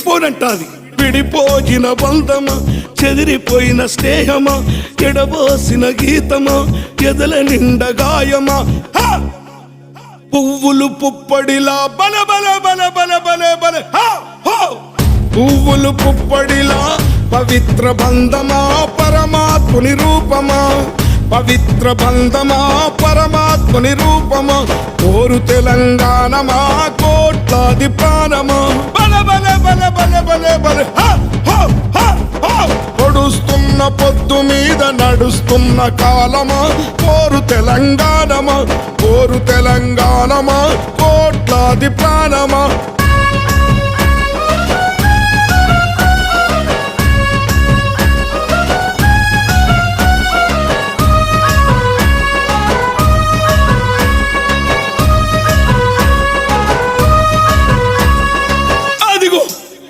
విడిపోనంటాది. విడిపోయిన బంధమా, చెదిరిపోయిన స్నేహమా, ఎడబోసిన గీతమా, ఎదల నిండ గాయమా. పువ్వులు పుప్పడిలా బల బల బల బల బల బల పువ్వులు పుప్పడిలా పవిత్ర బంధమా, పరమాత్ముని రూపమా, పవిత్ర బంధమా, పరమాత్ముని రూపమా. కోరు తెలంగాణమా, కోట్లాది ప్రాణమా, బల బల బల బల బల బల పొడుస్తున్న పొద్దు మీద నడుస్తున్న కాలమా. కోరు తెలంగాణమా, కోరు తెలంగాణమా, కోట్లాది ప్రాణమా.